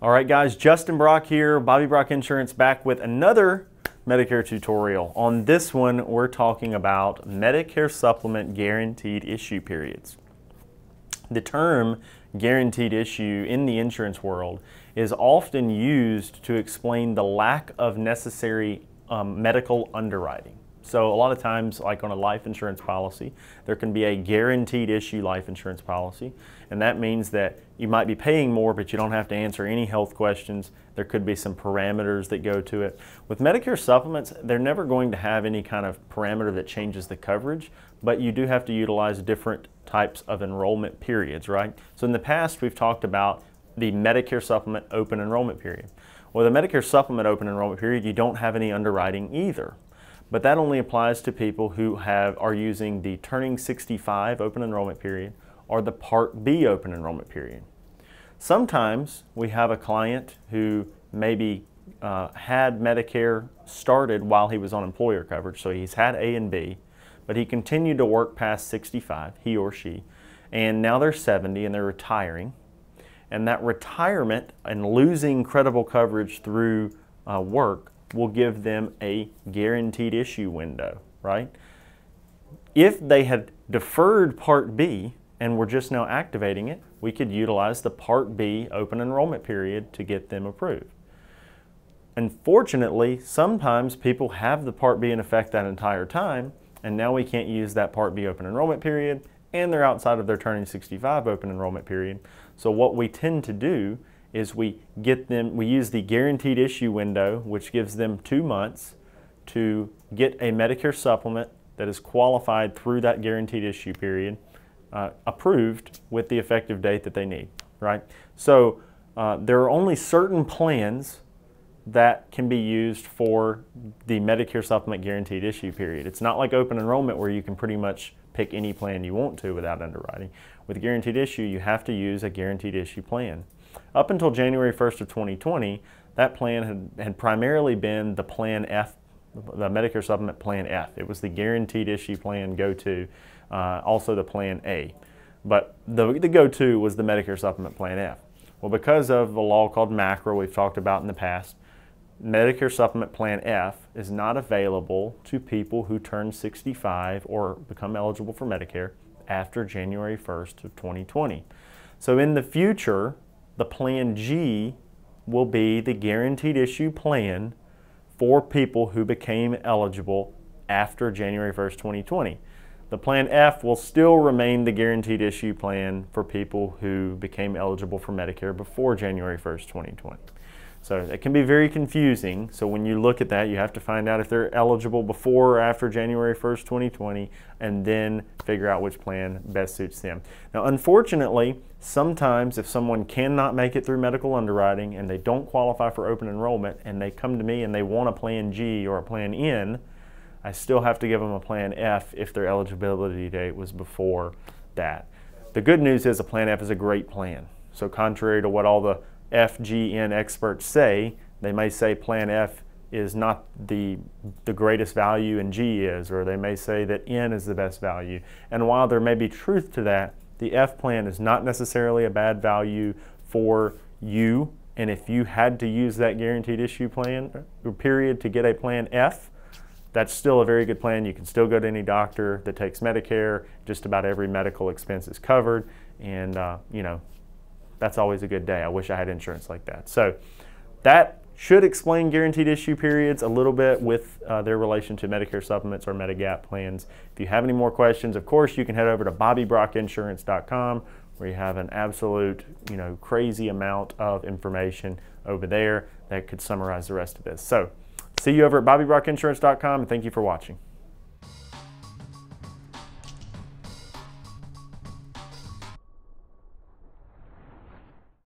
All right guys, Justin Brock here, Bobby Brock Insurance, back with another Medicare tutorial. On this one, we're talking about Medicare supplement guaranteed issue periods. The term guaranteed issue in the insurance world is often used to explain the lack of necessary medical underwriting. So a lot of times, like on a life insurance policy, there can be a guaranteed issue life insurance policy, and that means that you might be paying more, but you don't have to answer any health questions. There could be some parameters that go to it. With Medicare supplements, they're never going to have any kind of parameter that changes the coverage, but you do have to utilize different types of enrollment periods, right? So in the past, we've talked about the Medicare supplement open enrollment period. Well, the Medicare supplement open enrollment period, you don't have any underwriting either. But that only applies to people who are using the turning 65 open enrollment period or the Part B open enrollment period. Sometimes we have a client who maybe had Medicare started while he was on employer coverage, so he's had A and B, but he continued to work past 65, he or she, and now they're 70 and they're retiring. And that retirement and losing credible coverage through work will give them a guaranteed issue window, right? If they had deferred Part B and were just now activating it, we could utilize the Part B open enrollment period to get them approved. Unfortunately, sometimes people have the Part B in effect that entire time, and now we can't use that Part B open enrollment period, and they're outside of their turning 65 open enrollment period. So what we tend to do is we use the guaranteed issue window, which gives them 2 months to get a Medicare supplement that is qualified through that guaranteed issue period, approved with the effective date that they need, right? So there are only certain plans that can be used for the Medicare supplement guaranteed issue period. It's not like open enrollment where you can pretty much pick any plan you want to without underwriting. With guaranteed issue, you have to use a guaranteed issue plan. Up until January 1st of 2020, that plan had primarily been the Plan F, the Medicare Supplement Plan F. It was the guaranteed issue plan go-to, also the Plan A. But the go-to was the Medicare Supplement Plan F. Well, because of the law called MACRA we've talked about in the past, Medicare Supplement Plan F is not available to people who turn 65 or become eligible for Medicare after January 1st of 2020. So in the future, the Plan G will be the guaranteed issue plan for people who became eligible after January 1st, 2020. The Plan F will still remain the guaranteed issue plan for people who became eligible for Medicare before January 1st, 2020. So it can be very confusing. So when you look at that, you have to find out if they're eligible before or after January 1st, 2020, and then figure out which plan best suits them. Now, unfortunately, sometimes if someone cannot make it through medical underwriting and they don't qualify for open enrollment and they come to me and they want a Plan G or a Plan N, I still have to give them a Plan F if their eligibility date was before that. The good news is a Plan F is a great plan. So contrary to what all the F, G, N experts say, they may say Plan F is not the greatest value and G is, or they may say that N is the best value. And while there may be truth to that, the F plan is not necessarily a bad value for you. And if you had to use that guaranteed issue plan period to get a Plan F, that's still a very good plan. You can still go to any doctor that takes Medicare. Just about every medical expense is covered, and you know, that's always a good day. I wish I had insurance like that. So that should explain guaranteed issue periods a little bit with their relation to Medicare supplements or Medigap plans. If you have any more questions, of course, you can head over to BobbyBrockInsurance.com, where you have an absolute, crazy amount of information over there that could summarize the rest of this. So see you over at BobbyBrockInsurance.com, and thank you for watching.